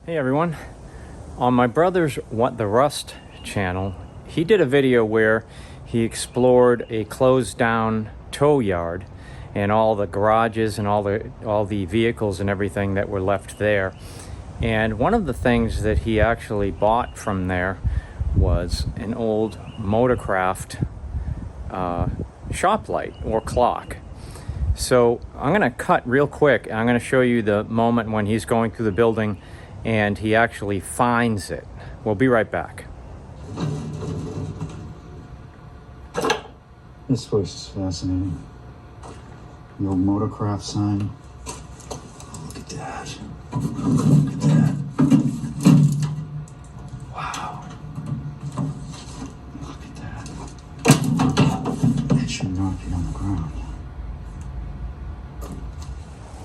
Hey everyone, on my brother's What the Rust channel, he did a video where he explored a closed down tow yard and all the garages and all the vehicles and everything that were left there. And one of the things that he actually bought from there was an old Motorcraft shop light or clock. So I'm going to cut real quick and I'm going to show you the moment when he's going through the building and he actually finds it. We'll be right back. This place is fascinating. The old Motorcraft sign. Oh, look at that. Look at that. Wow. Look at that. That should not be on the ground.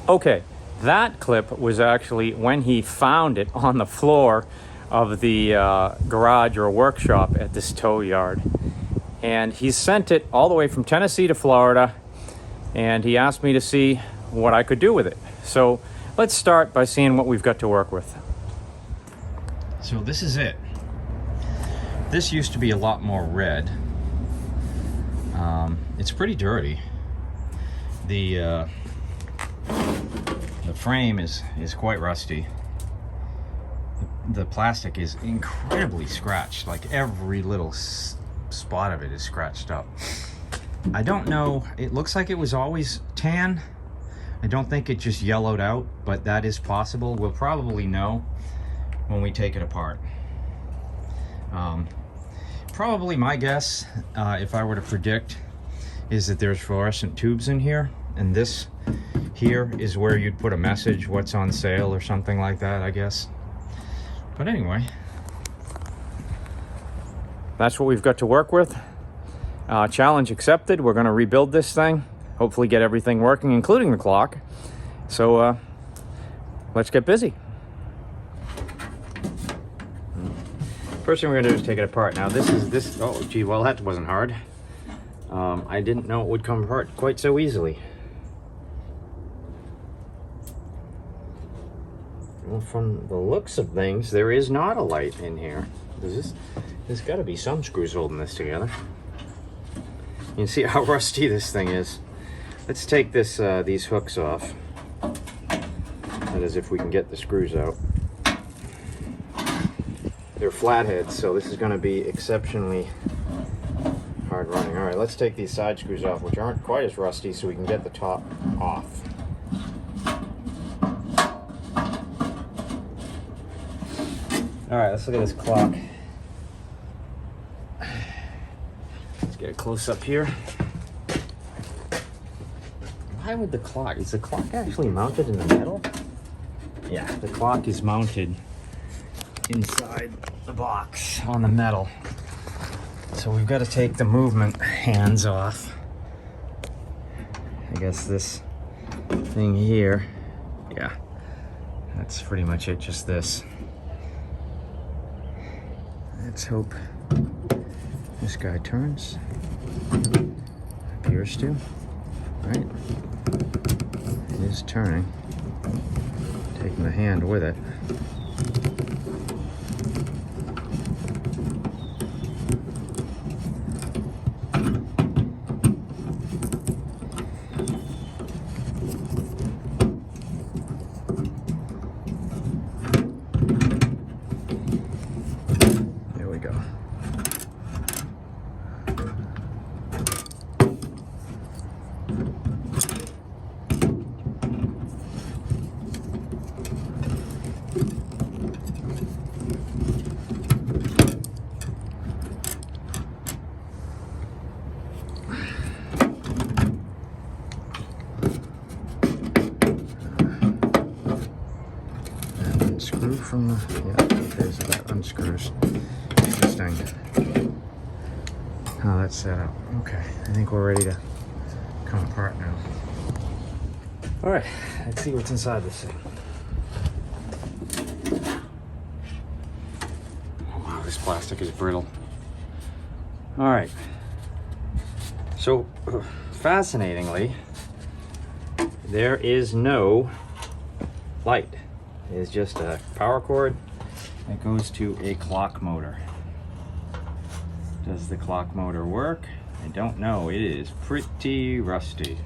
Okay, that clip was actually when he found it on the floor of the garage or workshop at this tow yard. And he sent it all the way from Tennessee to Florida, and he asked me to see what I could do with it. So let's start by seeing what we've got to work with. So this is it. This used to be a lot more red. It's pretty dirty. The frame is quite rusty. The plastic is incredibly scratched, like every little spot of it is scratched up. I don't know, it looks like it was always tan. I don't think it just yellowed out, but that is possible. We'll probably know when we take it apart. Probably my guess, if I were to predict, is that there's fluorescent tubes in here, and this here is where you'd put a message, what's on sale or something like that, I guess. But anyway, that's what we've got to work with. Challenge accepted. We're going to rebuild this thing, hopefully get everything working, including the clock. So let's get busy. First thing we're going to do is take it apart. Now this, oh gee, well that wasn't hard. I didn't know it would come apart quite so easily. Well, from the looks of things, there is not a light in here. There's got to be some screws holding this together. You can see how rusty this thing is. Let's take this these hooks off. That is, if we can get the screws out. They're flatheads, so this is going to be exceptionally hard running. All right, let's take these side screws off, which aren't quite as rusty, so we can get the top off. All right, let's look at this clock. Let's get a close up here. Why would the clock, is the clock actually mounted in the metal? Yeah, the clock is mounted inside the box on the metal. So we've got to take the movement hands off. I guess this thing here, yeah, that's pretty much it, just this. Let's hope this guy turns. Appears to. Right? It is turning. Taking the hand with it. Unscrew from the, yeah, there's that unscrews. Interesting. Oh, that's set up. Okay, I think we're ready to come apart now. All right, let's see what's inside this thing. Oh, wow, this plastic is brittle. All right. So, fascinatingly, there is no light is just a power cord that goes to a clock motor. Does the clock motor work? I don't know. It is pretty rusty.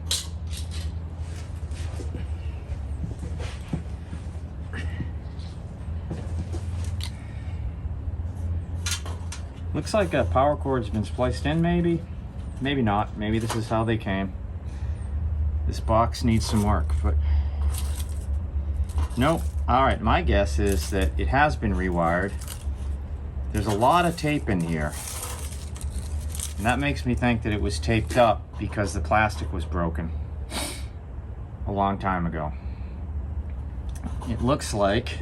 Looks like a power cord's been spliced in, maybe? Maybe not. Maybe this is how they came. This box needs some work, but nope. All right, my guess is that it has been rewired. There's a lot of tape in here, and that makes me think that it was taped up because the plastic was broken a long time ago. It looks like,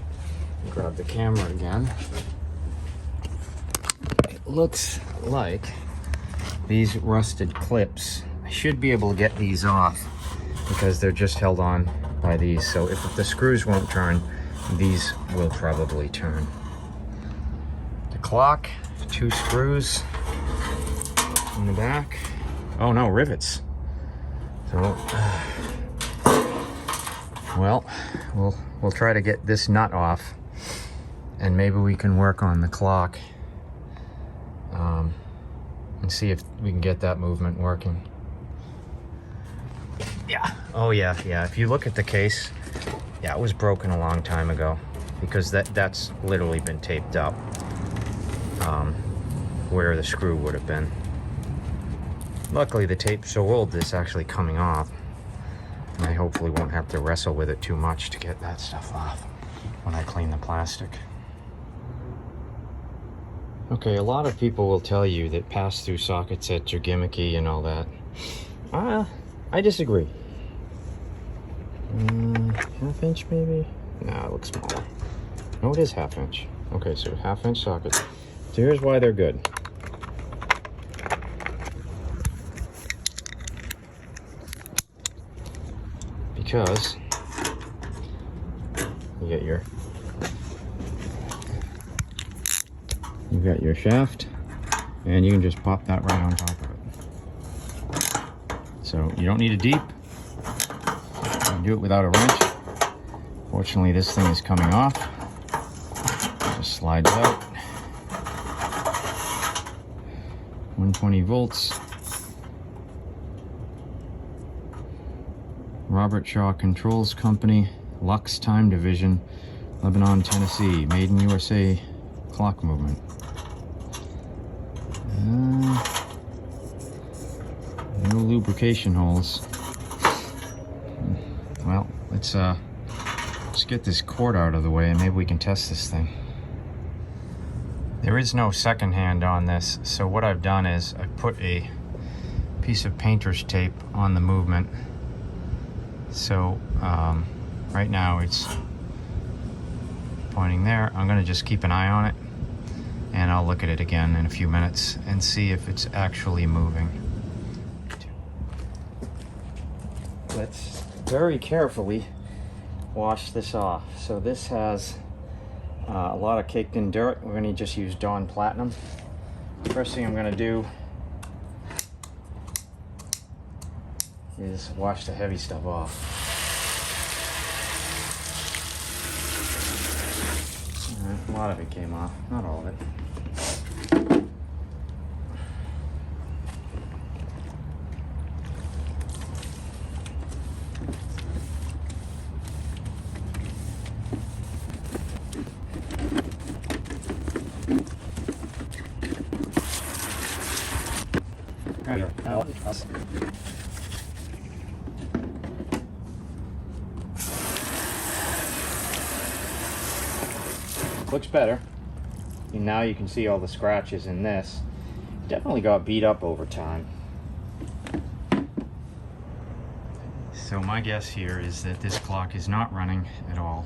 grab the camera again. It looks like these rusted clips, I should be able to get these off because they're just held on by these. So if the screws won't turn, these will probably turn. The clock, 2 screws in the back. Oh no, rivets. So, well, we'll try to get this nut off, and maybe we can work on the clock and see if we can get that movement working. Yeah. Oh yeah. If you look at the case, yeah, it was broken a long time ago because that's literally been taped up where the screw would have been. Luckily, the tape's so old that it's actually coming off. And I hopefully won't have to wrestle with it too much to get that stuff off when I clean the plastic. Okay, a lot of people will tell you that pass-through socket sets are gimmicky and all that. I disagree. Half inch maybe? Nah, it looks smaller. No, it is half inch. Okay, so half-inch sockets. So here's why they're good. Because you've got your shaft, and you can just pop that right on top of it. So you don't need a deep. You can do it without a wrench. Fortunately, this thing is coming off. Just slides out. 120 volts. Robert Shaw Controls Company, Lux Time Division, Lebanon, Tennessee. Made in USA clock movement. No lubrication holes. Well, let's get this cord out of the way and maybe we can test this thing. There is no second hand on this, so what I've done is I put a piece of painter's tape on the movement. So right now it's pointing there. I'm going to just keep an eye on it, and I'll look at it again in a few minutes and see if it's actually moving. Let's very carefully wash this off. So this has a lot of caked in dirt. We're going to just use Dawn Platinum. First thing I'm going to do is wash the heavy stuff off. A lot of it came off, not all of it. Looks better. And now you can see all the scratches in this. Definitely got beat up over time. So my guess here is that this clock is not running at all.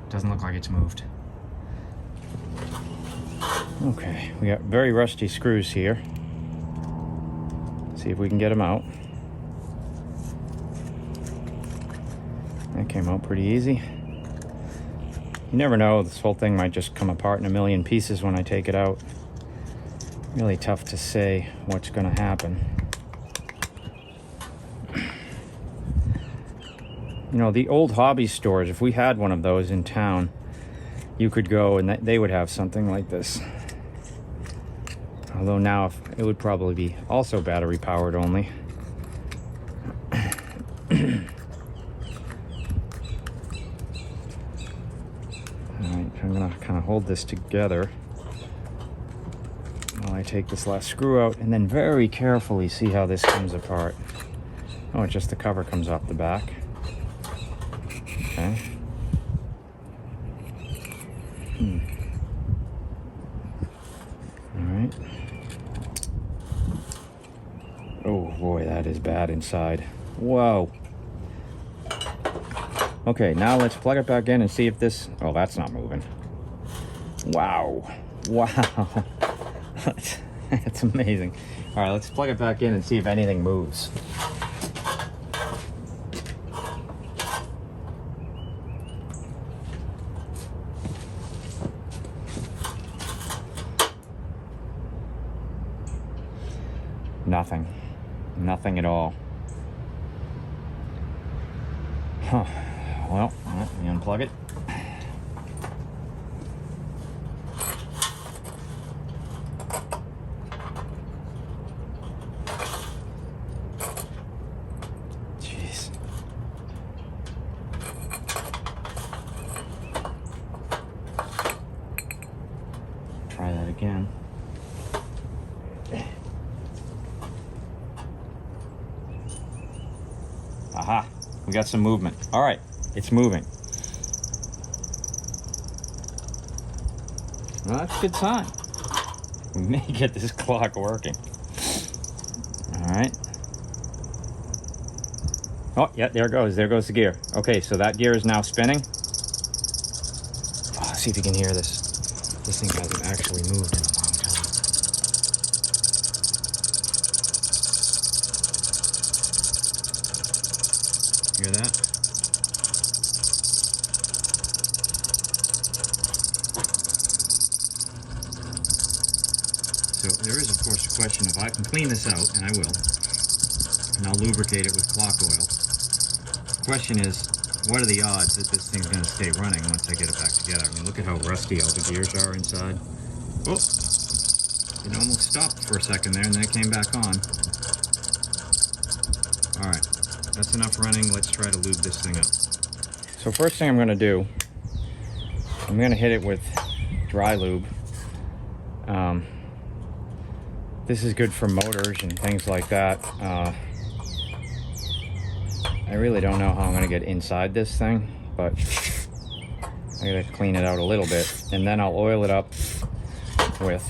Doesn't look like it's moved. Okay, we got very rusty screws here. See if we can get them out. That came out pretty easy. You never know, this whole thing might just come apart in a million pieces when I take it out. Really tough to say what's going to happen. You know, the old hobby stores, if we had one of those in town, you could go and they would have something like this. Although now it would probably be also battery powered only. Alright, I'm gonna kind of hold this together while I take this last screw out, and then very carefully see how this comes apart. Oh, it's just the cover comes off the back. Okay. Alright. Oh boy, that is bad inside. Whoa. Okay, now let's plug it back in and see if this... Oh, that's not moving. Wow. Wow. That's amazing. All right, let's plug it back in and see if anything moves. Nothing. Nothing at all. Huh. Well, let me unplug it. Jeez. Try that again. Aha, we got some movement. All right, it's moving. Well, that's a good sign. We may get this clock working. All right. Oh, yeah, there it goes. There goes the gear. Okay, so that gear is now spinning. Oh, see if you can hear this. This thing hasn't actually moved in a long time. Hear that? So there is, of course, a question if I can clean this out, and I will, and I'll lubricate it with clock oil. The question is, what are the odds that this thing's going to stay running once I get it back together? I mean, look at how rusty all the gears are inside. Oh, it almost stopped for a second there, and then it came back on. All right, that's enough running. Let's try to lube this thing up. So first thing I'm going to do, I'm going to hit it with dry lube. This is good for motors and things like that. I really don't know how I'm going to get inside this thing, but I got to clean it out a little bit, and then I'll oil it up with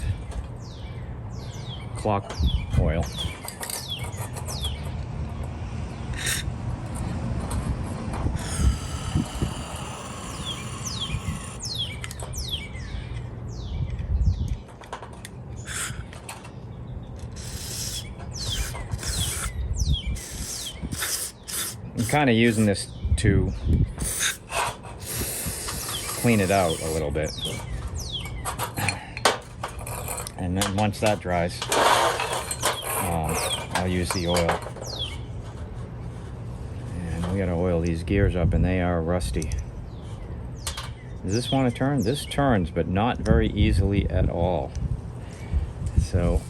clock oil. I'm kind of using this to clean it out a little bit. And then once that dries, I'll use the oil. And we gotta oil these gears up, and they are rusty. Does this want to turn? This turns, but not very easily at all. So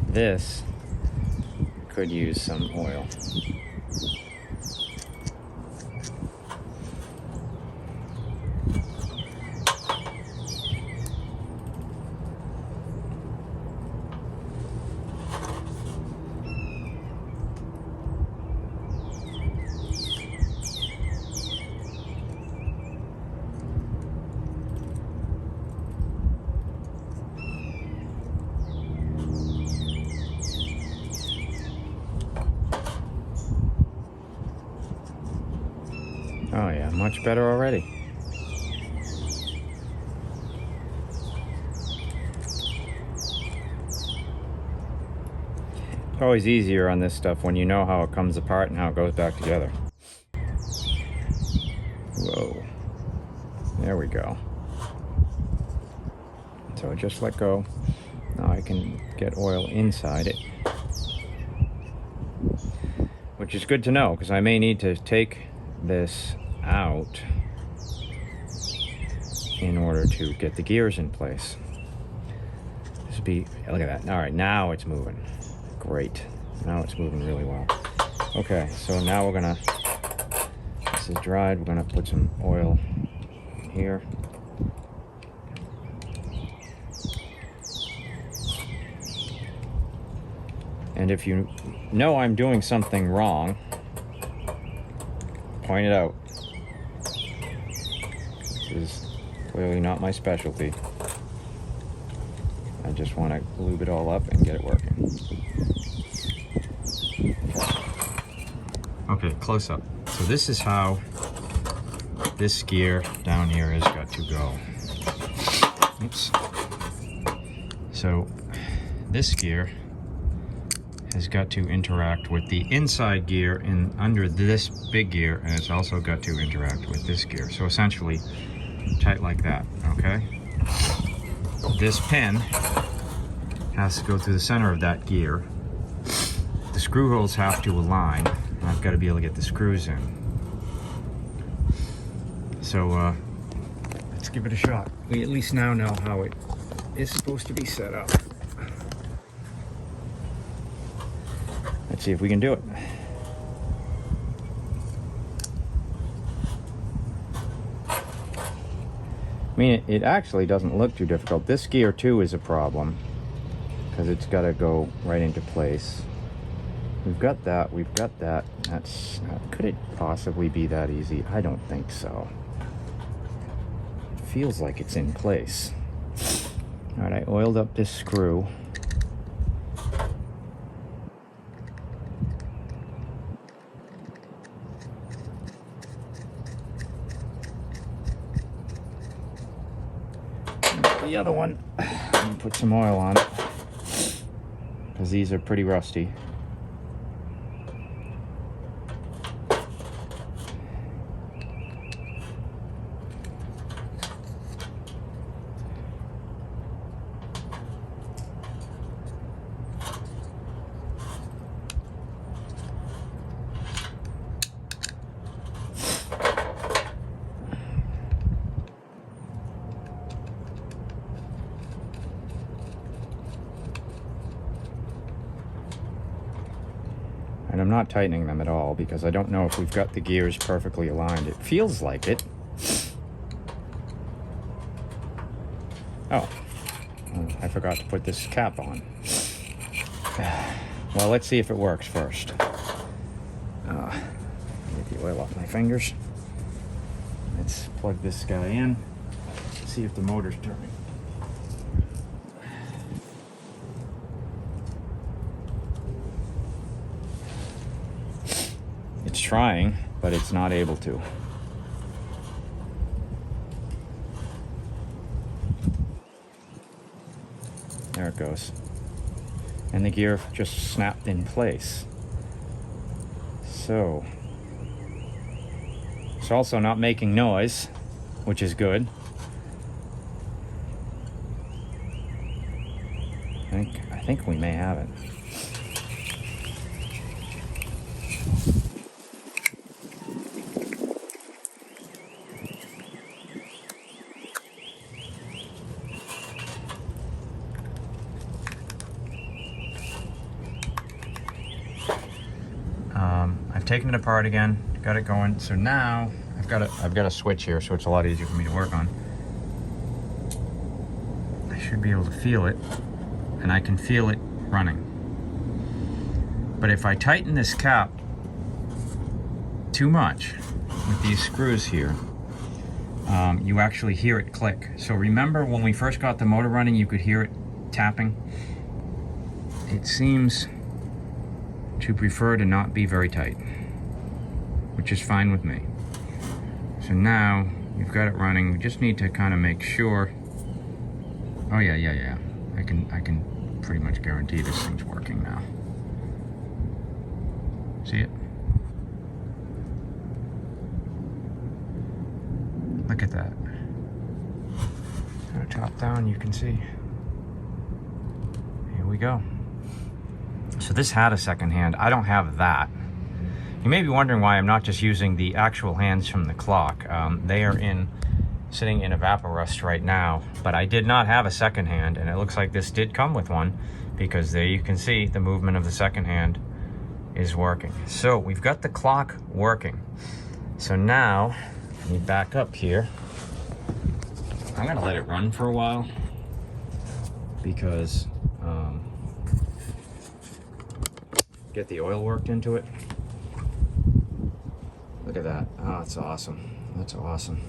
this could use some oil. Oh yeah, much better already. It's always easier on this stuff when you know how it comes apart and how it goes back together. Whoa. There we go. So just let go. Now I can get oil inside it. Which is good to know, because I may need to take this out in order to get the gears in place. This would be, look at that. All right, now it's moving. Great. Now it's moving really well. Okay, so now we're gonna, this is dried, we're gonna put some oil in here. And if you know I'm doing something wrong, point it out. This is clearly not my specialty. I just want to lube it all up and get it working. Okay, close up. So this is how this gear down here has got to go. Oops. So this gear has got to interact with the inside gear in under this big gear, and it's also got to interact with this gear. So essentially tight like that, okay? This pin has to go through the center of that gear. The screw holes have to align. I've got to be able to get the screws in. So let's give it a shot. We at least now know how it is supposed to be set up. Let's see if we can do it. I mean, it actually doesn't look too difficult. This gear too is a problem because it's got to go right into place. We've got that, we've got that. That's, could it possibly be that easy? I don't think so. It feels like it's in place. All right, I oiled up this screw. The other one, I'm gonna put some oil on it because these are pretty rusty. And I'm not tightening them at all because I don't know if we've got the gears perfectly aligned. It feels like it. Oh, I forgot to put this cap on. Well, let's see if it works first. Get the oil off my fingers. Let's plug this guy in. See if the motor's turning. It's trying, but it's not able to. There it goes. And the gear just snapped in place. So, it's also not making noise, which is good. I think we may have it. I've taken it apart again, got it going. So now I've got a switch here, so it's a lot easier for me to work on. I should be able to feel it, and I can feel it running. But if I tighten this cap too much with these screws here, you actually hear it click. So remember when we first got the motor running, you could hear it tapping? It seems to prefer to not be very tight, which is fine with me. So now you've got it running. We just need to kind of make sure. Oh yeah. I can pretty much guarantee this thing's working now. See it? Look at that. Top down, you can see. Here we go. So this had a second hand. I don't have that. You may be wondering why I'm not just using the actual hands from the clock. They are sitting in evaporust right now, but I did not have a second hand, and it looks like this did come with one, because there you can see the movement of the second hand is working. So we've got the clock working. So now, let me back up here. I'm gonna let it run for a while, because get the oil worked into it. Look at that. Oh, that's awesome. That's awesome.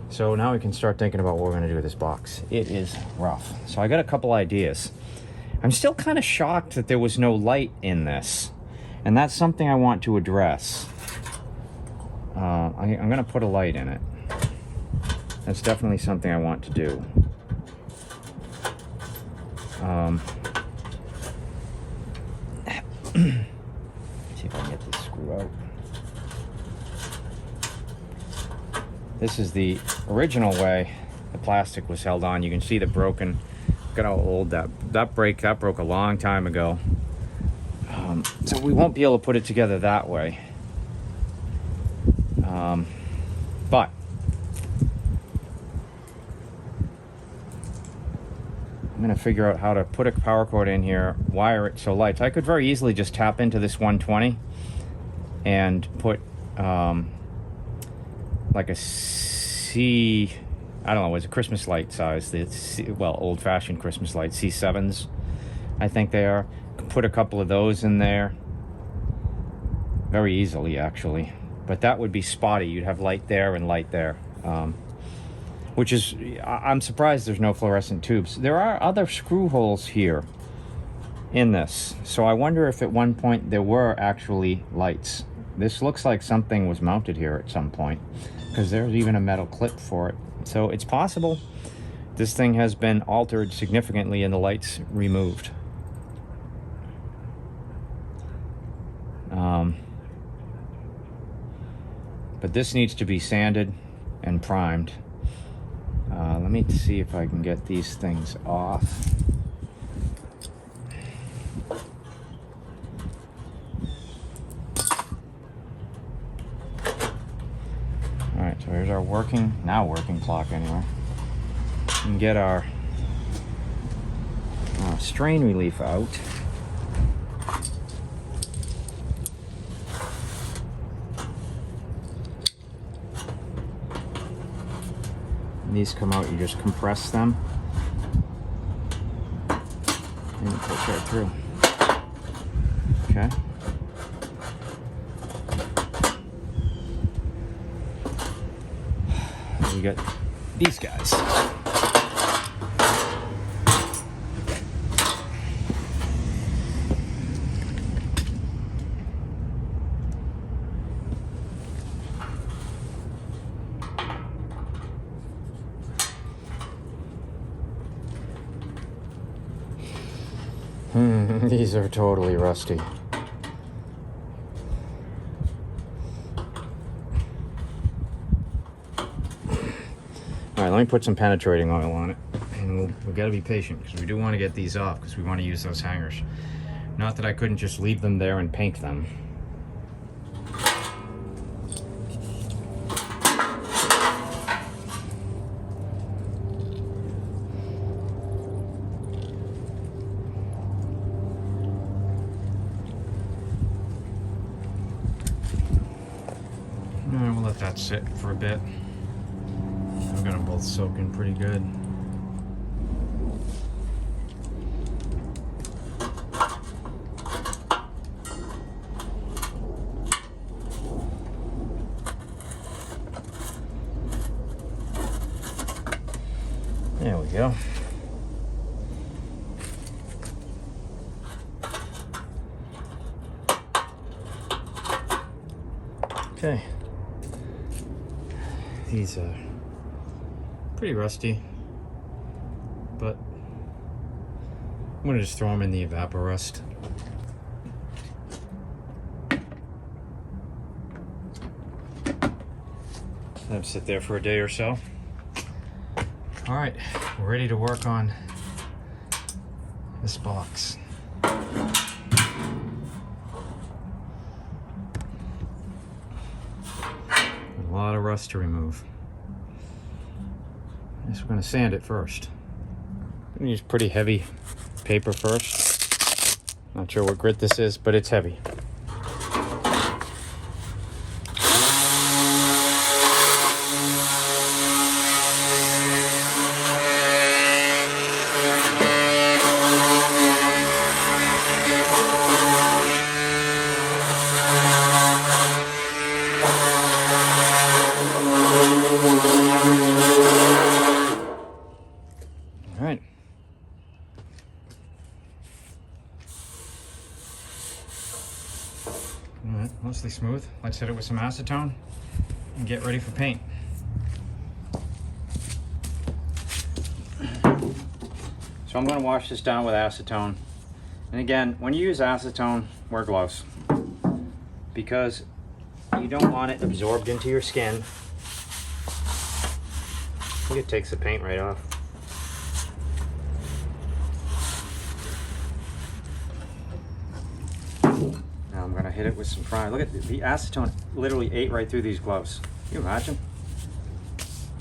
So now we can start thinking about what we're gonna do with this box. It is rough. So I got a couple ideas. I'm still kind of shocked that there was no light in this, and that's something I want to address. I'm gonna put a light in it. That's definitely something I want to do. See if I can get this screw out. This is the original way the plastic was held on. You can see the broken. Look at how old that broke a long time ago. So we won't be able to put it together that way. But I'm gonna figure out how to put a power cord in here, wire it so lights. I could very easily just tap into this 120 and put like a I don't know, it's a Christmas light size. Old-fashioned Christmas lights, C7s, I think they are. Put a couple of those in there very easily, actually. But that would be spotty. You'd have light there and light there. Which is, I'm surprised there's no fluorescent tubes. There are other screw holes here in this. So I wonder if at one point there were actually lights. This looks like something was mounted here at some point, because there's even a metal clip for it. So it's possible this thing has been altered significantly and the lights removed. But this needs to be sanded and primed. Let me see if I can get these things off. Alright, so here's our working clock anyway. We can get our strain relief out. These come out, you just compress them and it goes right through. Okay. We got these guys. These are totally rusty. Alright, let me put some penetrating oil on it. And we've got to be patient, because we do want to get these off, because we want to use those hangers. Not that I couldn't just leave them there and paint them. Alright, we'll let that sit for a bit. I've got them both soaking pretty good. There we go. Okay. These are pretty rusty, but I'm gonna just throw them in the evaporust. Let them sit there for a day or so. All right, we're ready to work on this box. rust to remove. I guess we're going to sand it first. I'm going to use pretty heavy paper first. Not sure what grit this is, but it's heavy. All right. All right, mostly smooth. Let's hit it with some acetone and get ready for paint. So I'm going to wash this down with acetone. And again, when you use acetone, wear gloves, because you don't want it absorbed into your skin. I think it takes the paint right off. Now I'm gonna hit it with some primer. Look at the acetone literally ate right through these gloves. Can you imagine?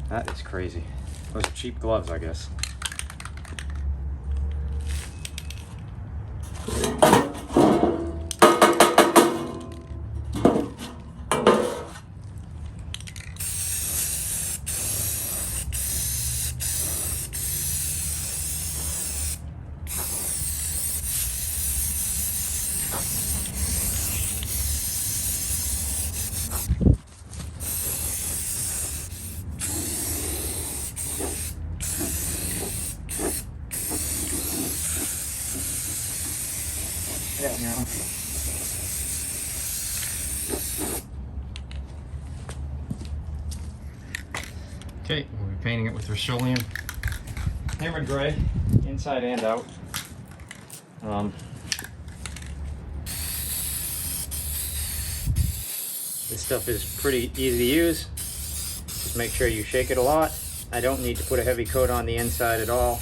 That is crazy. Those are cheap gloves, I guess. Yeah. Okay, we'll be painting it with Rust-Oleum hammered gray, inside and out. This stuff is pretty easy to use. Just make sure you shake it a lot. I don't need to put a heavy coat on the inside at all.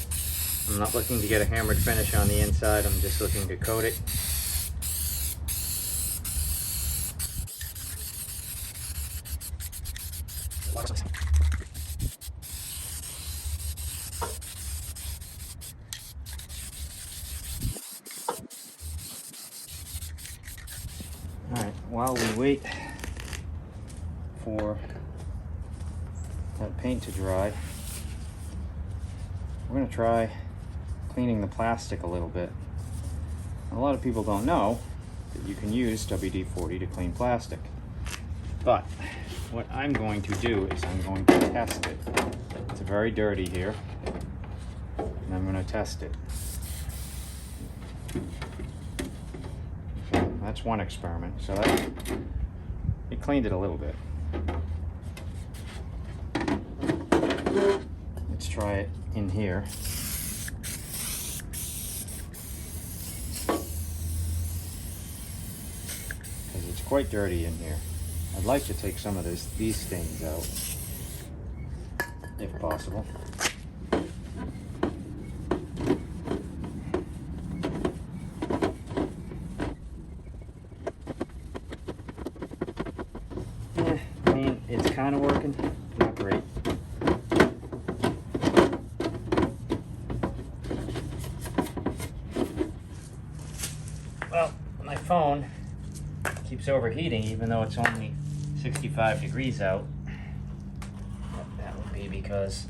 I'm not looking to get a hammered finish on the inside. I'm just looking to coat it. Alright, while we wait for that paint to dry, we're going to try cleaning the plastic a little bit. A lot of people don't know that you can use WD-40 to clean plastic. But what I'm going to do is I'm going to test it. It's very dirty here, and I'm going to test it. So that's one experiment. So it cleaned it a little bit. Let's try it in here. Because it's quite dirty in here. I'd like to take some of these stains out, if possible. I mean, it's kind of working, not great. Well, my phone keeps overheating even though it's only 65 degrees out. That would be because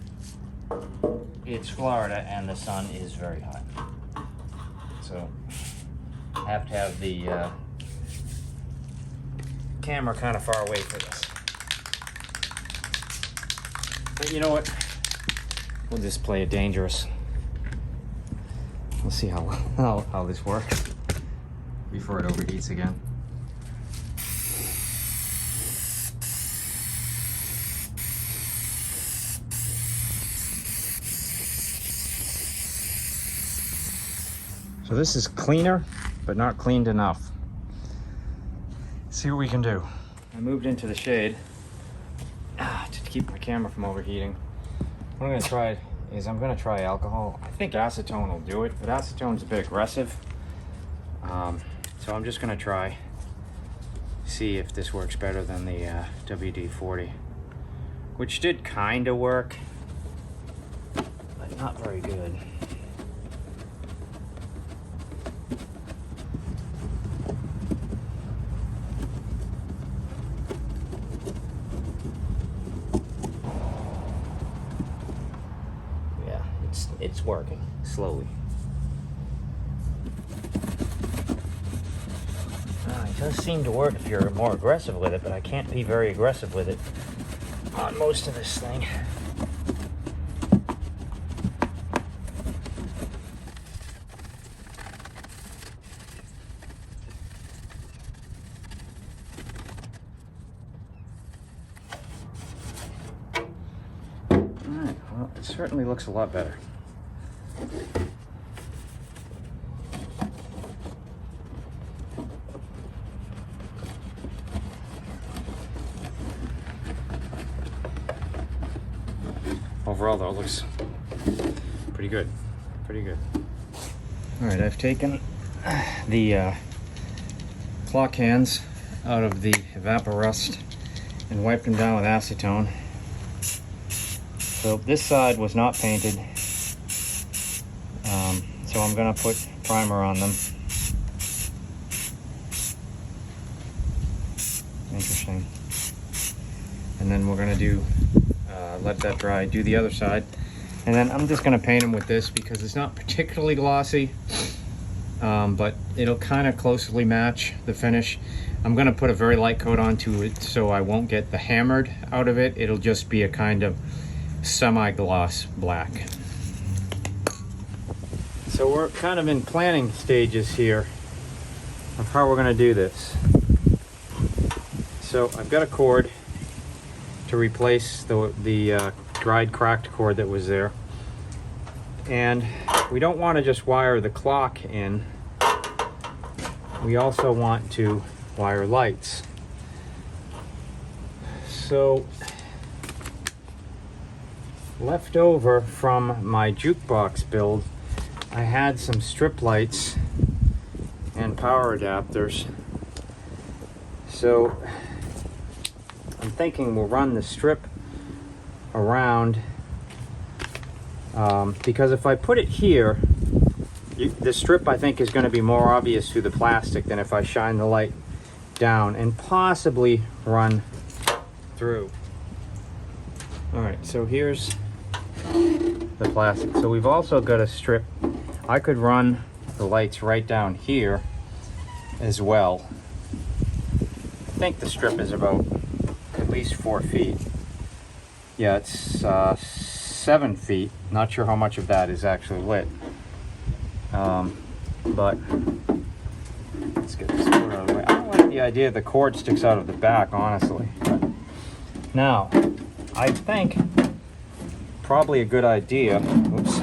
it's Florida and the sun is very hot. So I have to have the camera kind of far away for this. But you know what? We'll just play it dangerous. We'll see how this works before it overheats again. So this is cleaner, but not cleaned enough. Let's see what we can do. I moved into the shade to keep my camera from overheating. What I'm gonna try is I'm gonna try alcohol. I think acetone will do it, but acetone's a bit aggressive. So I'm just gonna see if this works better than the WD-40. which did kind of work, but not very good. Yeah, it's working slowly. It does seem to work if you're more aggressive with it, but I can't be very aggressive with it on most of this thing. Alright, well, it certainly looks a lot better. Overall, though, it looks pretty good. Pretty good. All right, I've taken the clock hands out of the evaporust and wiped them down with acetone. So this side was not painted, so I'm gonna put primer on them. Interesting. And then we're gonna do let that dry, do the other side, and then I'm just going to paint them with this because it's not particularly glossy, but it'll kind of closely match the finish. I'm going to put a very light coat onto it so I won't get the hammered out of it. It'll just be a kind of semi-gloss black. So we're kind of in planning stages here of how we're going to do this. So I've got a cord to replace the dried cracked cord that was there, and we don't want to just wire the clock in, we also want to wire lights. So left over from my jukebox build, I had some strip lights and power adapters, so I'm thinking we'll run the strip around, because if I put it here, the strip I think is going to be more obvious through the plastic than if I shine the light down and possibly run through. Alright, so here's the plastic. So we've also got a strip. I could run the lights right down here as well. I think the strip is about at least 4 feet. Yeah, it's 7 feet. Not sure how much of that is actually lit. But let's get this cord out of the way. I don't like the idea the cord sticks out of the back, honestly. But now, I think probably a good idea, oops,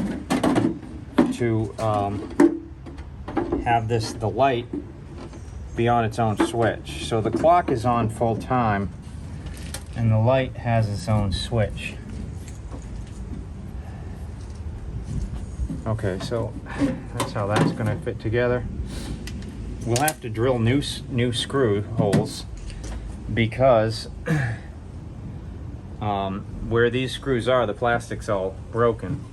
to have the light be on its own switch. So the clock is on full time and the light has its own switch. Okay, so that's how that's going to fit together. We'll have to drill new screw holes because where these screws are, the plastic's all broken.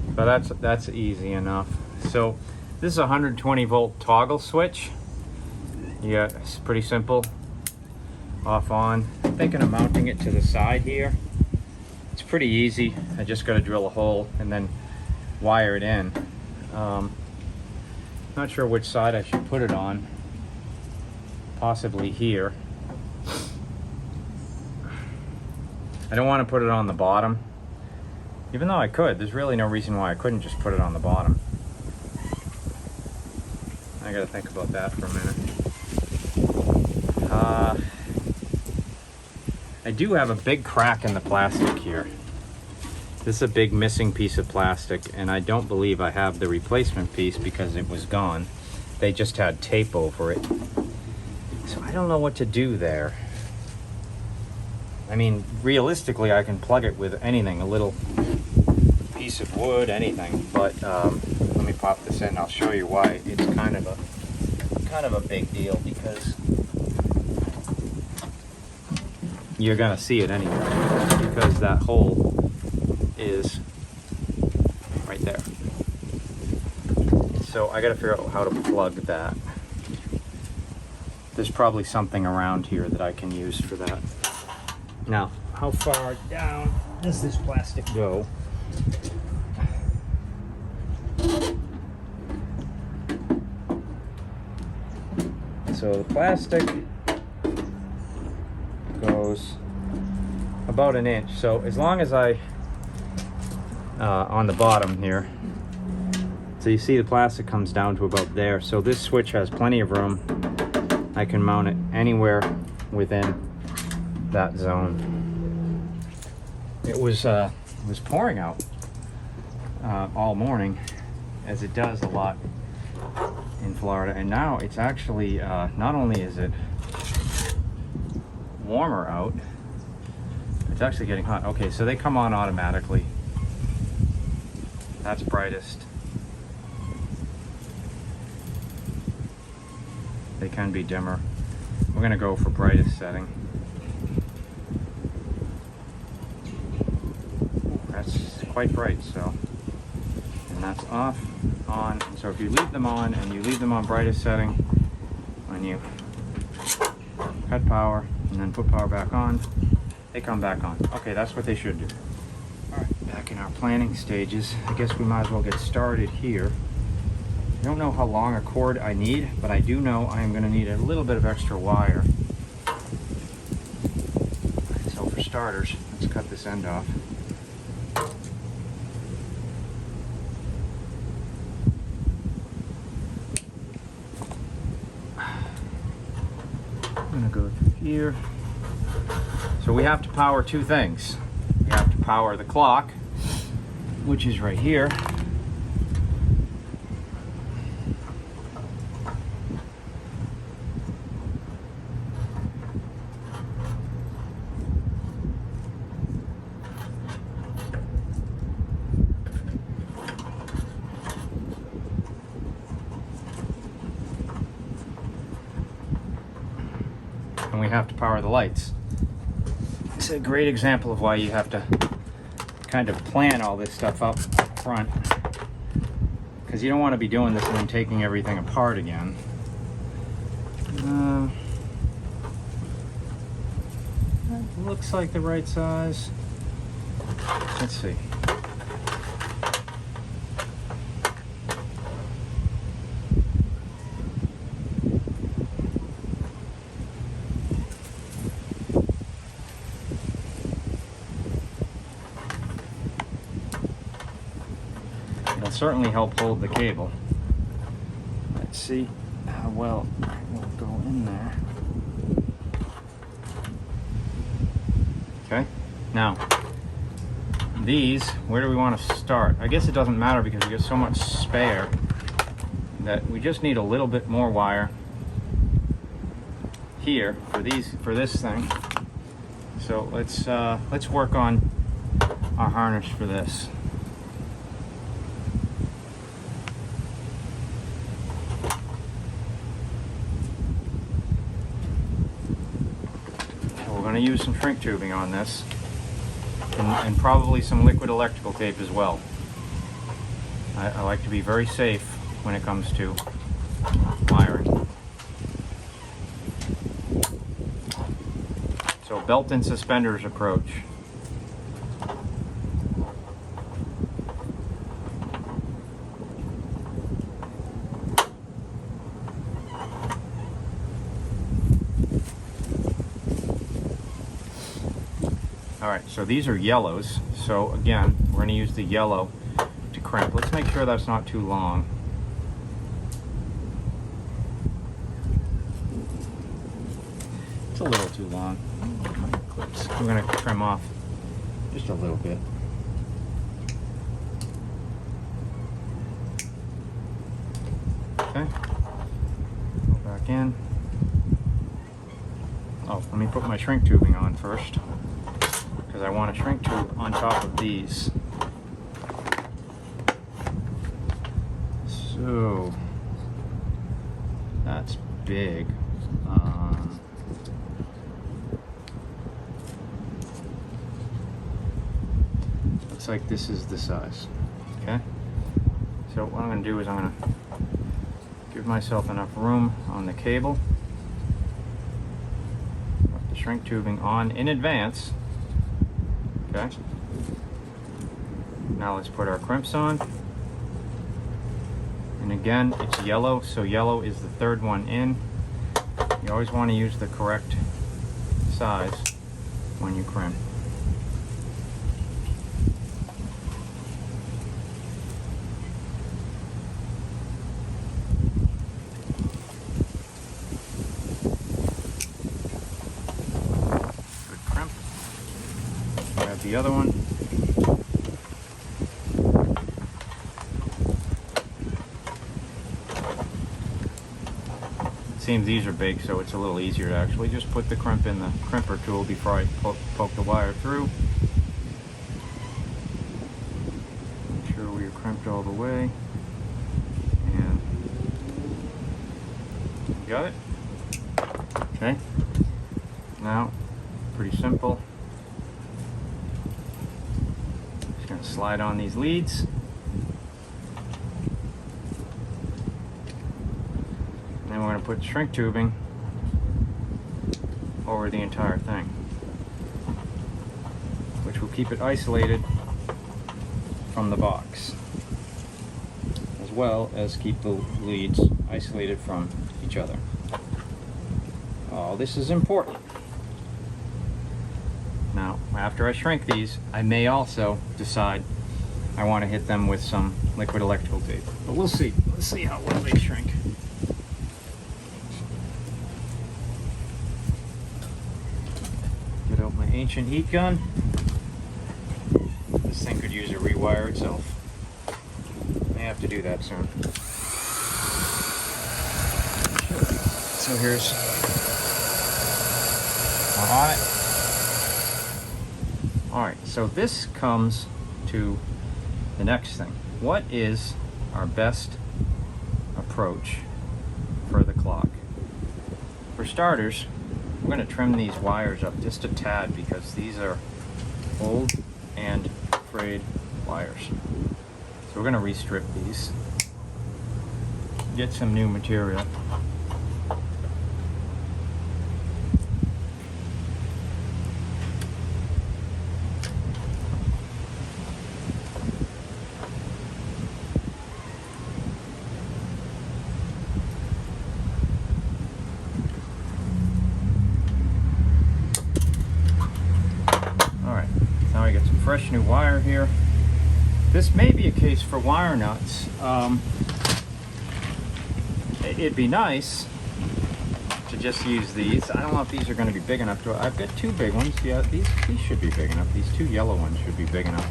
But that's easy enough. So this is a 120 volt toggle switch. Yeah, it's pretty simple. Off on. I'm thinking of mounting it to the side here. It's pretty easy. I just got to drill a hole and then wire it in. Not sure which side I should put it on. Possibly here. I don't want to put it on the bottom. Even though I could, there's really no reason why I couldn't just put it on the bottom. I gotta think about that for a minute. I do have a big crack in the plastic here. This is a big missing piece of plastic, and I don't believe I have the replacement piece because it was gone. They just had tape over it. So I don't know what to do there. I mean, realistically, I can plug it with anything, a little piece of wood, anything. But let me pop this in. I'll show you why it's kind of a big deal, because you're gonna see it anyway, because that hole is right there. So I gotta figure out how to plug that. There's probably something around here that I can use for that. Now, how far down does this plastic go? So the plastic goes about an inch. So as long as I, on the bottom here, so you see the plastic comes down to about there. So this switch has plenty of room. I can mount it anywhere within that zone. It was pouring out all morning, as it does a lot in Florida, and now it's actually not only is it warmer out, it's actually getting hot. Okay, so they come on automatically. That's brightest. They can be dimmer. We're gonna go for brightest setting. That's quite bright, so, and that's off, on. So if you leave them on and you leave them on brightest setting, when you cut power and then put power back on, they come back on. Okay, that's what they should do. All right, back in our planning stages, I guess we might as well get started here. I don't know how long a cord I need, but I do know I am going to need a little bit of extra wire. So for starters, let's cut this end off. I'm going to go through here. So we have to power two things. We have to power the clock, which is right here. And we have to power the lights. It's a great example of why you have to kind of plan all this stuff up front, because you don't want to be doing this and then taking everything apart again. That looks like the right size. Let's see. It'll certainly help hold the cable. Let's see how well it will go in there. Okay, now these, where do we want to start? I guess it doesn't matter because we get so much spare that we just need a little bit more wire here for this thing. So let's work on our harness for this. We're going to use some shrink tubing on this, and probably some liquid electrical tape as well. I like to be very safe when it comes to wiring. So belt and suspenders approach. Alright, so these are yellows. So again, we're going to use the yellow to crimp. Let's make sure that's not too long. It's a little too long. Clips. We're going to trim off just a little bit. Okay. Go back in. Oh, let me put my shrink tubing on first, because I want a shrink tube on top of these. So that's big. like this is the size. Okay, so what I'm going to do is I'm going to give myself enough room on the cable, put the shrink tubing on in advance. Okay, now let's put our crimps on. And again, it's yellow, so yellow is the third one in. You always want to use the correct size when you crimp. Good crimp. Grab the other one. Seems these are big, so it's a little easier to actually just put the crimp in the crimper tool before I poke the wire through. Make sure we're crimped all the way. And got it. Okay. Now, pretty simple. Just gonna slide on these leads. Then we're going to put shrink tubing over the entire thing, which will keep it isolated from the box, as well as keep the leads isolated from each other. All this is important. Now, after I shrink these, I may also decide I want to hit them with some liquid electrical tape, but we'll see. Let's see how well they shrink. Get out my ancient heat gun. This thing could use a rewire itself. May have to do that soon. So here's one on it. Alright, so this comes to the next thing. What is our best approach for the clock? For starters, we're going to trim these wires up just a tad because these are old and frayed wires. So we're going to restrip these, get some new material. Now I get some fresh new wire here. This may be a case for wire nuts. It'd be nice to just use these. I don't know if these are going to be big enough. I've got two big ones. Yeah, these should be big enough. These two yellow ones should be big enough.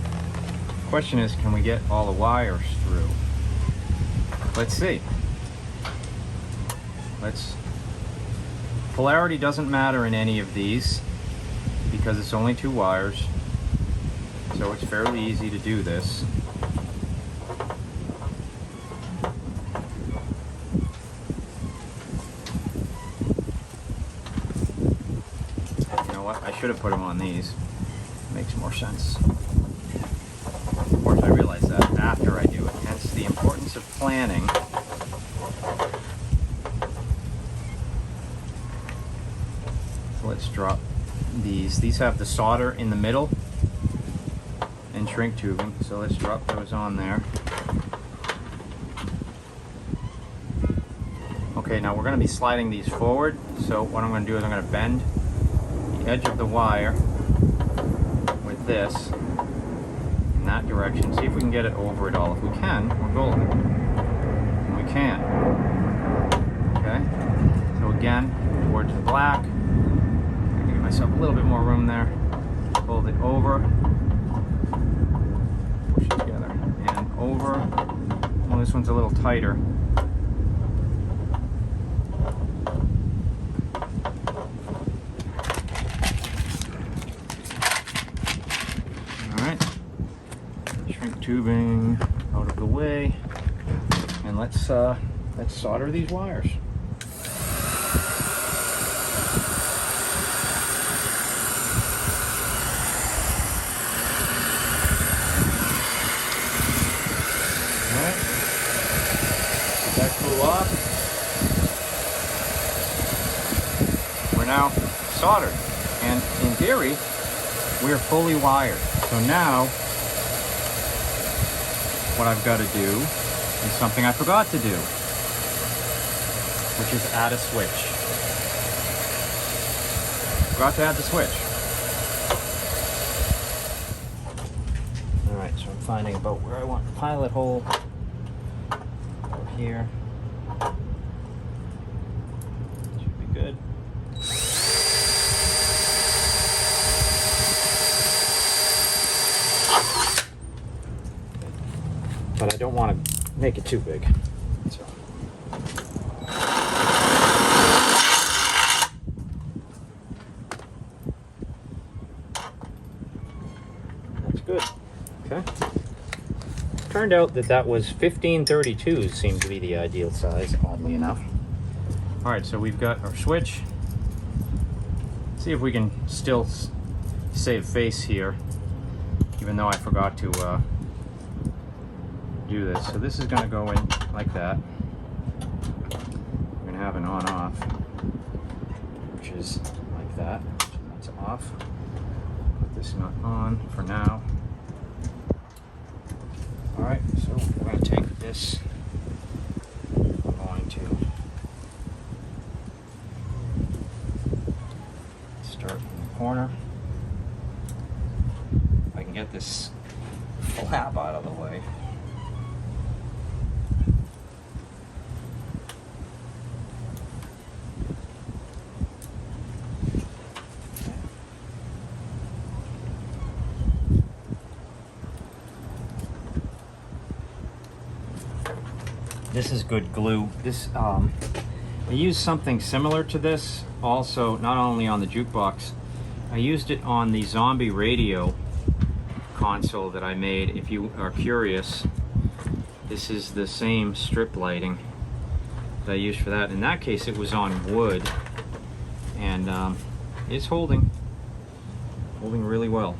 Question is, can we get all the wires through? Let's see. Polarity doesn't matter in any of these because it's only two wires. So it's fairly easy to do this. You know what? I should have put them on these. Makes more sense. Of course, I realize that after I do it. Hence the importance of planning. So let's drop these. These have the solder in the middle and shrink tubing, so let's drop those on there. Okay, now we're going to be sliding these forward, so what I'm going to do is I'm going to bend the edge of the wire with this in that direction, see if we can get it over it all. If we can, we're golden. And we can. Okay, so again, towards the black. I'm going to give myself a little bit more room there. Fold it over. Together and over. Well, this one's a little tighter. All right, shrink tubing out of the way, and let's solder these wires. now soldered. And in theory, we're fully wired. So now, what I've got to do is something I forgot to do, which is add a switch. Forgot to add the switch. All right, so I'm finding about where I want the pilot hole. Over here. Should be good. But I don't want to make it too big. So. That's good. Okay. Turned out that was 1532 seemed to be the ideal size, oddly enough. All right, so we've got our switch. See if we can still save face here, even though I forgot to do this. So this is going to go in like that. We're going to have an on-off, which is like that. So that's off. Put this nut on for now. All right, so we're going to take this. I'm going to start in the corner. If I can get this flap out of the way. This is good glue. This I used something similar to this also, not only on the jukebox. I used it on the zombie radio console that I made. If you are curious, this is the same strip lighting that I used for that. In that case, it was on wood, and it's holding really well.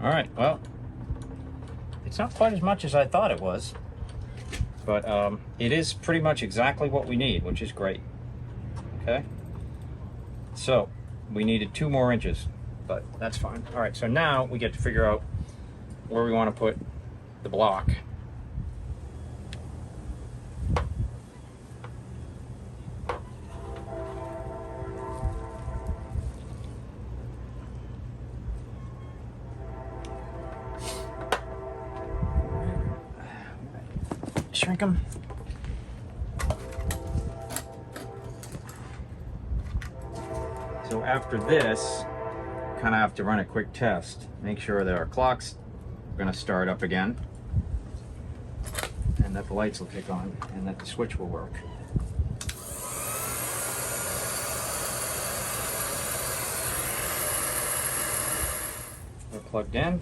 All right, well, it's not quite as much as I thought it was, but it is pretty much exactly what we need, which is great. Okay, so we needed 2 more inches, but that's fine. All right, so now we get to figure out where we want to put the block. Shrink them. So after this, kind of have to run a quick test. Make sure that our clock's going to start up again, and that the lights will kick on, and that the switch will work. We're plugged in.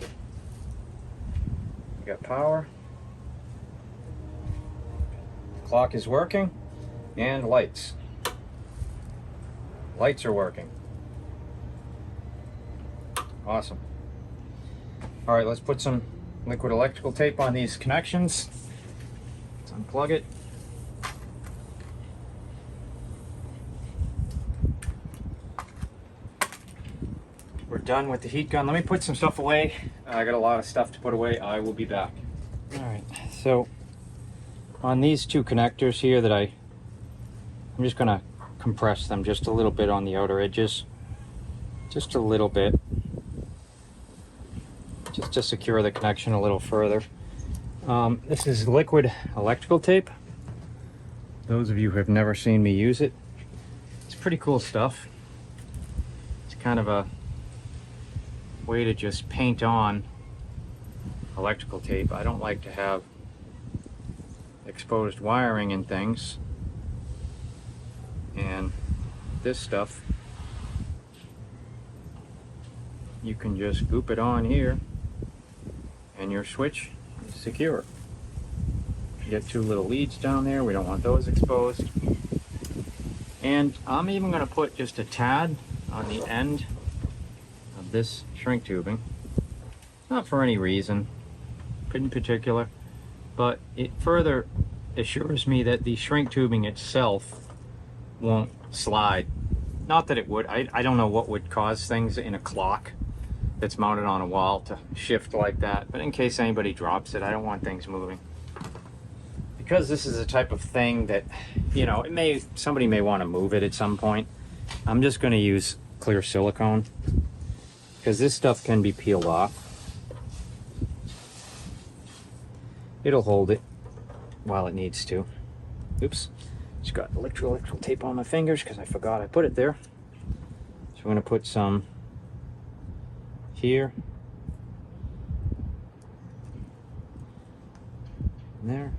We got power. Clock is working, and lights. Lights are working. Awesome. All right, let's put some liquid electrical tape on these connections. Let's unplug it. We're done with the heat gun. Let me put some stuff away. I got a lot of stuff to put away. I will be back. All right, so on these 2 connectors here that I'm just gonna compress them just a little bit on the outer edges. Just a little bit. Just to secure the connection a little further. This is liquid electrical tape. Those of you who have never seen me use it, it's pretty cool stuff. It's kind of a way to just paint on electrical tape. I don't like to have exposed wiring and things. And this stuff, you can just goop it on here and your switch is secure. You get two little leads down there. We don't want those exposed. And I'm even going to put just a tad on the end of this shrink tubing. Not for any reason in particular, but it further assures me that the shrink tubing itself won't slide. Not that it would. I don't know what would cause things in a clock that's mounted on a wall to shift like that, but in case anybody drops it, I don't want things moving. Because this is a type of thing that, you know, somebody may want to move it at some point. I'm just going to use clear silicone because this stuff can be peeled off. It'll hold it while it needs to. Oops, just got electrical tape on my fingers because I forgot I put it there. So I'm going to put some here, and there.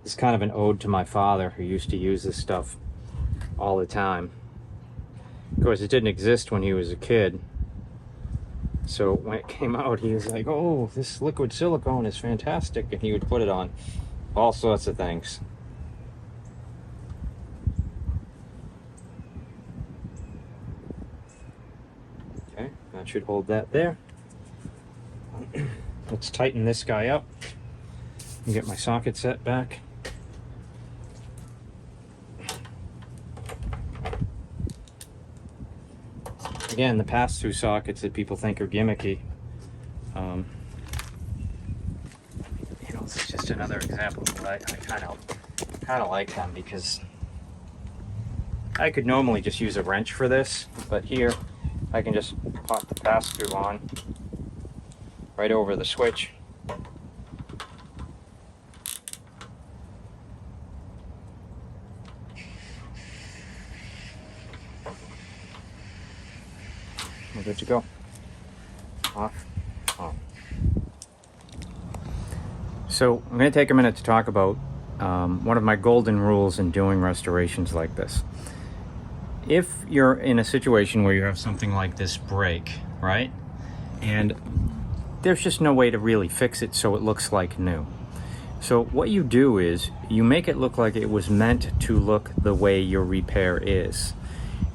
It's kind of an ode to my father, who used to use this stuff all the time. Of course, it didn't exist when he was a kid. So when it came out, he was like, oh, this liquid silicone is fantastic. And he would put it on all sorts of things. Okay, that should hold that there. Let's tighten this guy up and get my socket set back. Again, the pass-through sockets that people think are gimmicky, you know, it's just another example. But I kind of like them because I could normally just use a wrench for this, but here I can just pop the pass-through on right over the switch. We're good to go. Off, on. So I'm going to take a minute to talk about one of my golden rules in doing restorations like this. If you're in a situation where you have something like this break, right, and there's just no way to really fix it so it looks like new. So what you do is you make it look like it was meant to look the way your repair is.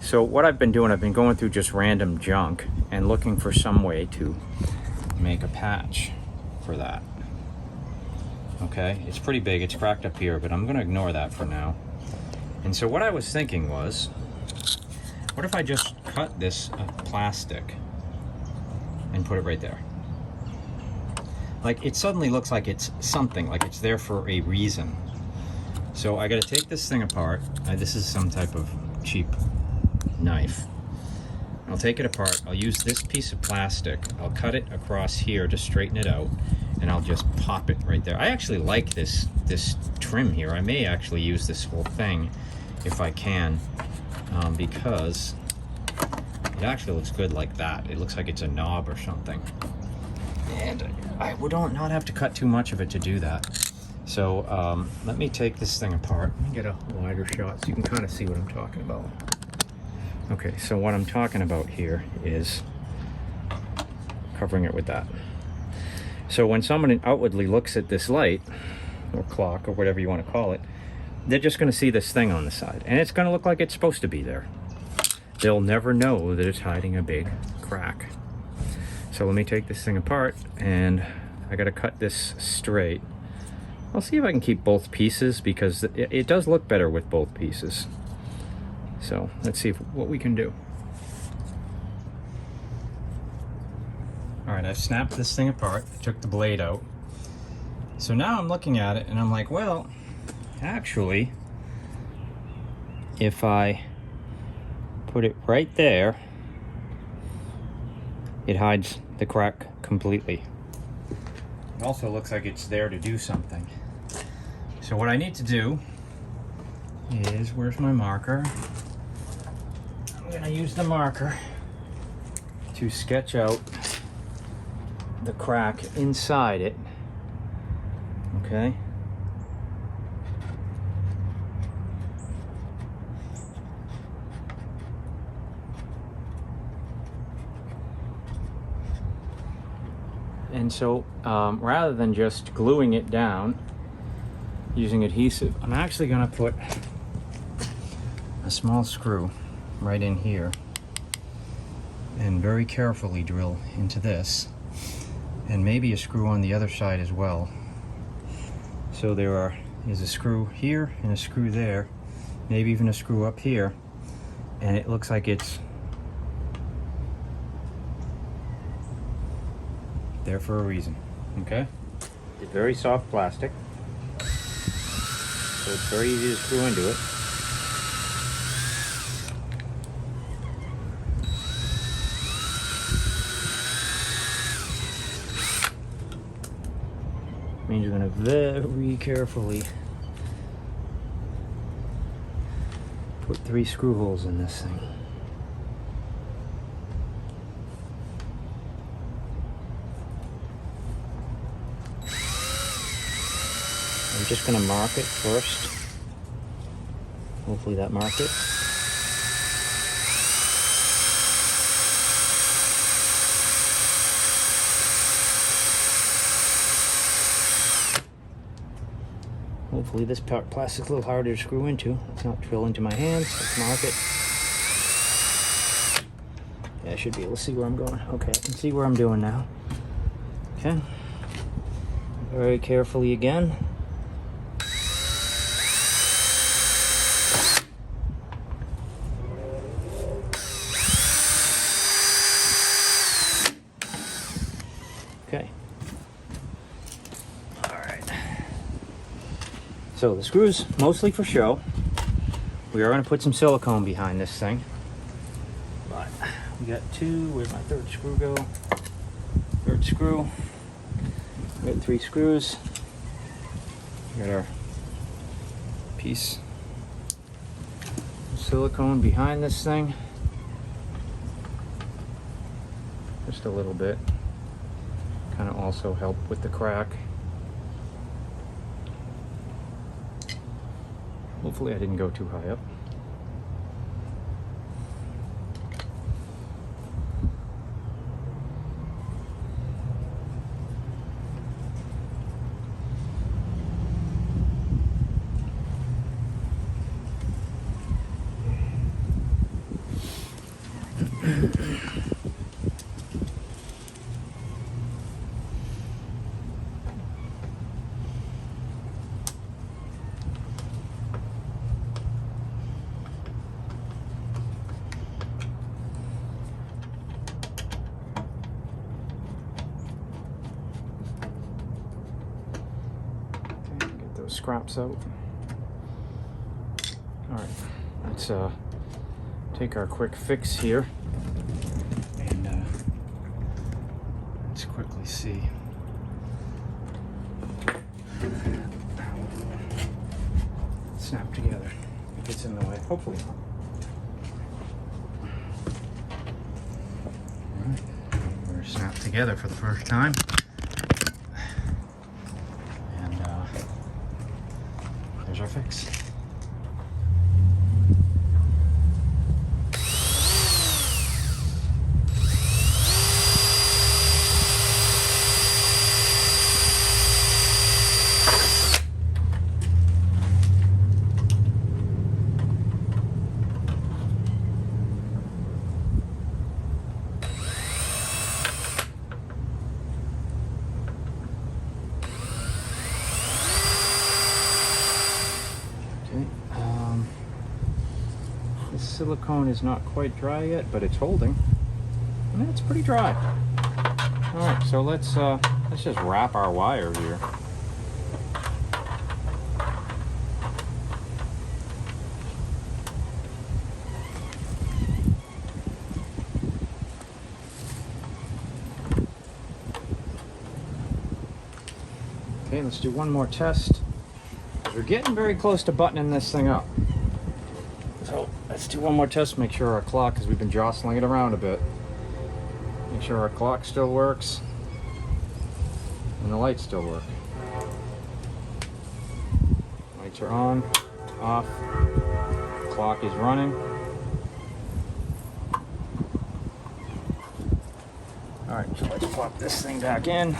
So what I've been doing, I've been going through just random junk and looking for some way to make a patch for that. Okay, it's pretty big, it's cracked up here, but I'm gonna ignore that for now. And so what I was thinking was, what if I just cut this plastic and put it right there? Like, it suddenly looks like it's something, like it's there for a reason. So I gotta take this thing apart. This is some type of cheap knife. I'll take it apart. I'll use this piece of plastic. I'll cut it across here to straighten it out, and I'll just pop it right there. I actually like this trim here. I may actually use this whole thing if I can, because it actually looks good like that. It looks like it's a knob or something. And I would not have to cut too much of it to do that. So let me take this thing apart. Let me get a wider shot so you can kind of see what I'm talking about. Okay, so what I'm talking about here is covering it with that. So when someone outwardly looks at this light, or clock, or whatever you want to call it, they're just going to see this thing on the side, and it's going to look like it's supposed to be there. They'll never know that it's hiding a big crack. So let me take this thing apart, and I got to cut this straight. I'll see if I can keep both pieces, because it does look better with both pieces. So let's see what we can do. All right, I've snapped this thing apart, took the blade out. So now I'm looking at it and I'm like, well, actually, if I put it right there, it hides the crack completely. It also looks like it's there to do something. So what I need to do is, where's my marker? I'm gonna use the marker to sketch out the crack inside it. Okay. And so rather than just gluing it down using adhesive, I'm actually going to put a small screw right in here and very carefully drill into this, and maybe a screw on the other side as well. So there is a screw here and a screw there, maybe even a screw up here, and it looks like it's there for a reason. Okay? It's very soft plastic, so it's very easy to screw into it. Means you're going to very carefully put 3 screw holes in this thing. I'm just going to mark it first. Hopefully that marked it. Hopefully this plastic's a little harder to screw into. Let's not drill into my hands. Let's mark it. Yeah, I should be able to see where I'm going. Okay, I can see where I'm doing now. Okay. Very carefully again. Okay. So the screws mostly for show. We are going to put some silicone behind this thing. But we got 2. Where'd my 3rd screw go? 3rd screw. We got 3 screws. We got our piece of silicone behind this thing. Just a little bit. Kind of also help with the crack. Hopefully I didn't go too high up. Scraps out. All right, let's take our quick fix here and let's quickly see. Snap together. It gets in the way, hopefully not. All right, we're snapped together for the first time. There's our fix. Silicone is not quite dry yet, but it's holding. I mean, it's pretty dry. All right, so let's just wrap our wire here. Okay, let's do one more test. We're getting very close to buttoning this thing up. So let's do one more test, make sure our clock, because we've been jostling it around a bit. Make sure our clock still works and the lights still work. Lights are on, off, clock is running. Alright, so let's plop this thing back in.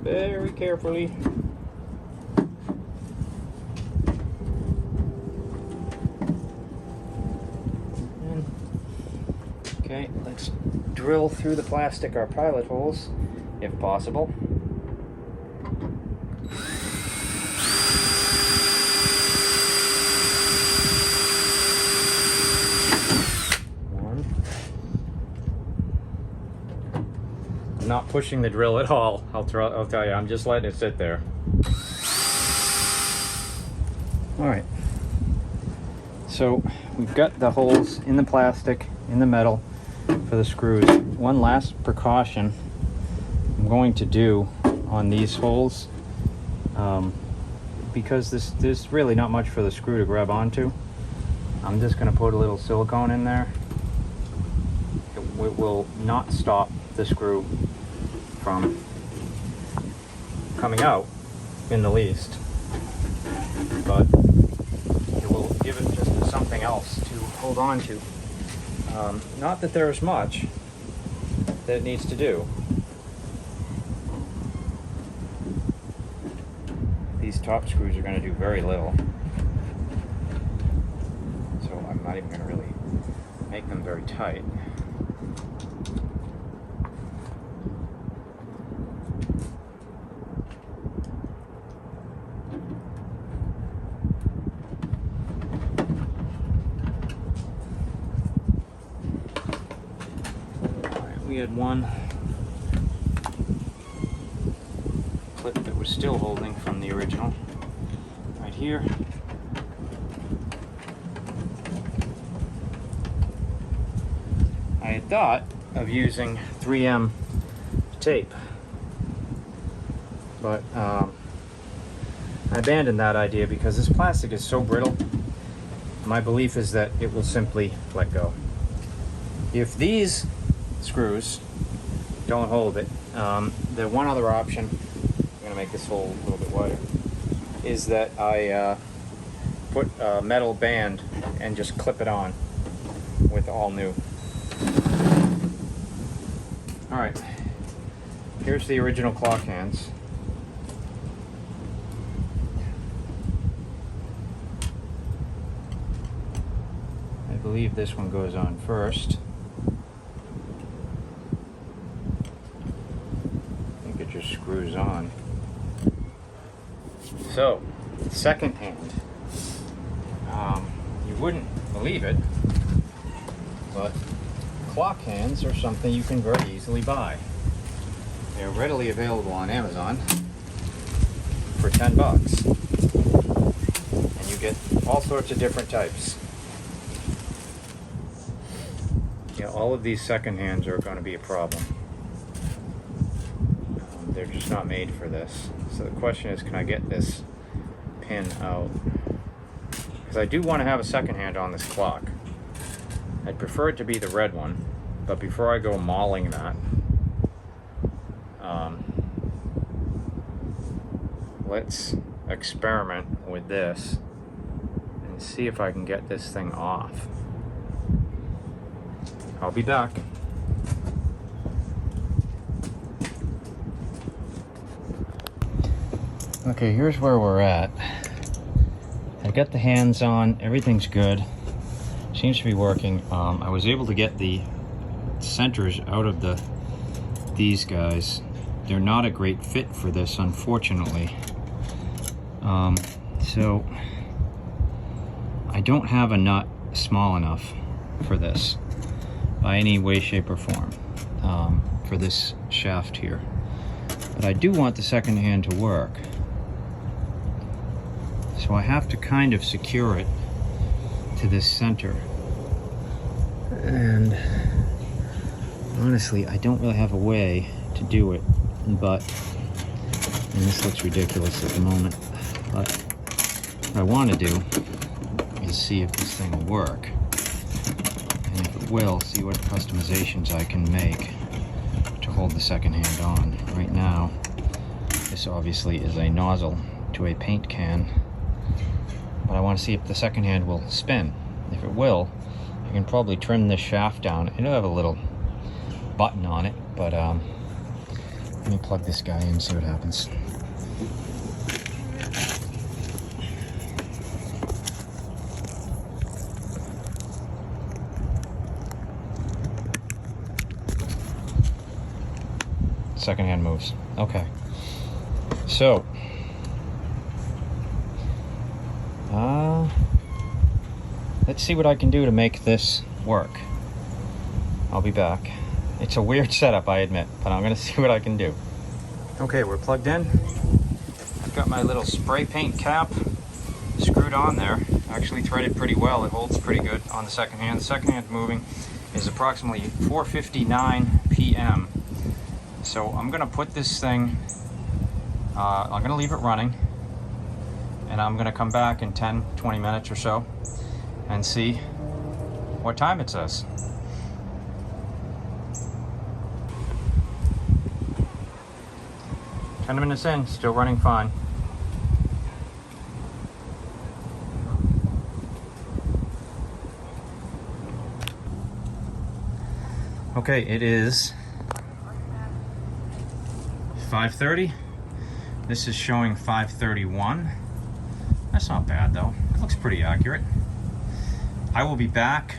Very carefully. Okay, let's drill through the plastic our pilot holes, if possible. One. I'm not pushing the drill at all. I'll tell you, I'm just letting it sit there. All right. So we've got the holes in the plastic, in the metal for the screws. One last precaution I'm going to do on these holes, because there's really not much for the screw to grab onto. I'm just going to put a little silicone in there. It will not stop the screw from coming out in the least, but it will give it just something else to hold on to. Not that there's much that it needs to do. These top screws are going to do very little, so I'm not even going to really make them very tight. We had one clip that was still holding from the original right here. I had thought of using 3M tape, but I abandoned that idea because this plastic is so brittle. My belief is that it will simply let go. If these screws don't hold it, the one other option, I'm going to make this hole a little bit wider, is that I put a metal band and just clip it on with all new. Alright, here's the original clock hands. I believe this one goes on first. Screws on. So, second hand. You wouldn't believe it, but clock hands are something you can very easily buy. They're readily available on Amazon for $10, and you get all sorts of different types. Yeah, all of these second hands are going to be a problem. They're just not made for this. So the question is, can I get this pin out? Because I do want to have a second hand on this clock. I'd prefer it to be the red one, but before I go mauling that, let's experiment with this and see if I can get this thing off. I'll be back. Okay, here's where we're at. I've got the hands on, everything's good. Seems to be working. I was able to get the centers out of these guys. They're not a great fit for this, unfortunately. So I don't have a nut small enough for this by any way, shape, or form, for this shaft here. But I do want the second hand to work. So I have to kind of secure it to this center. And Honestly, I don't really have a way to do it, but, and this looks ridiculous at the moment, but what I want to do is see if this thing will work, and if it will, see what customizations I can make to hold the second hand on. Right now, this obviously is a nozzle to a paint can, but I want to see if the second hand will spin. If it will, I can probably trim this shaft down. It'll have a little button on it, but let me plug this guy in and see what happens. Second hand moves. Okay. So, let's see what I can do to make this work. I'll be back. It's a weird setup, I admit, but I'm gonna see what I can do. Okay, we're plugged in. I've got my little spray paint cap screwed on there. Actually threaded pretty well. It holds pretty good on the second hand. The second hand moving is approximately 4:59 p.m. So I'm gonna put this thing, I'm gonna leave it running, and I'm gonna come back in 10-20 minutes or so and see what time it says. Ten minutes in, still running fine. Okay, it is 5:30. This is showing 5:31. That's not bad though. It looks pretty accurate. I will be back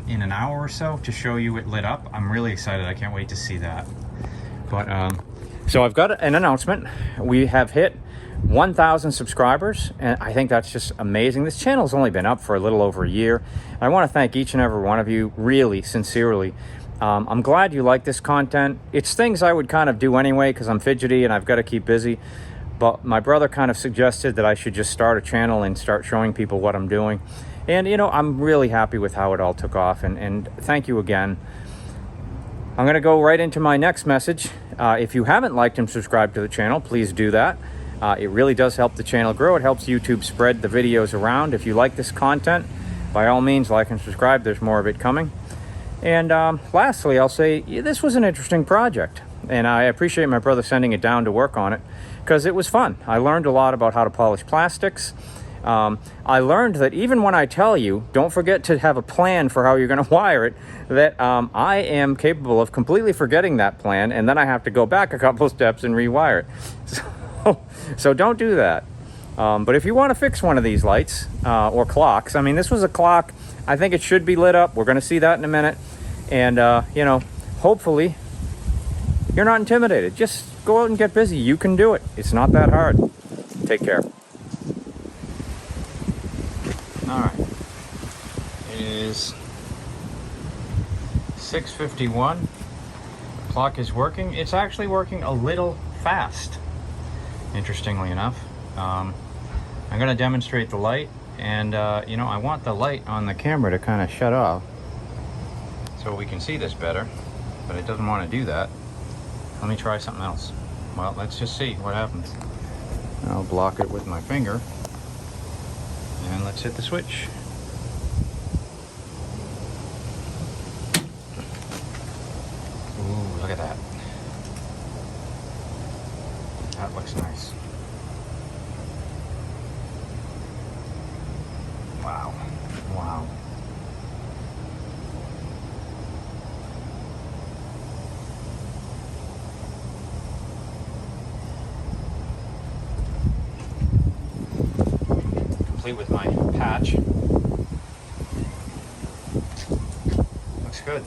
in an hour or so to show you it lit up. I'm really excited. I can't wait to see that. But so I've got an announcement. We have hit 1,000 subscribers, and I think that's just amazing. This channel's only been up for a little over a year. I want to thank each and every one of you, really, sincerely. I'm glad you like this content. It's things I would kind of do anyway because I'm fidgety and I've got to keep busy. But my brother kind of suggested that I should just start a channel and start showing people what I'm doing. And, you know, I'm really happy with how it all took off. And thank you again. I'm going to go right into my next message. If you haven't liked and subscribed to the channel, please do that. It really does help the channel grow. It helps YouTube spread the videos around. If you like this content, by all means, like and subscribe. There's more of it coming. And lastly, I'll say this was an interesting project. And I appreciate my brother sending it down to work on it because it was fun. I learned a lot about how to polish plastics. I learned that even when I tell you, don't forget to have a plan for how you're going to wire it, that I am capable of completely forgetting that plan, and then I have to go back a couple of steps and rewire it. So don't do that. But if you want to fix one of these lights or clocks, I mean, this was a clock. I think it should be lit up. We're going to see that in a minute. And, you know, hopefully you're not intimidated. Just go out and get busy. You can do it. It's not that hard. Take care. All right. It is 6:51. Clock is working. It's actually working a little fast, interestingly enough. I'm going to demonstrate the light, and you know, I want the light on the camera to kind of shut off so we can see this better, but it doesn't want to do that. Let me try something else. Well, let's just see what happens. I'll block it with my finger, and let's hit the switch. Ooh, look at that. That looks nice. Wow. Wow. Complete with my patch. Looks good.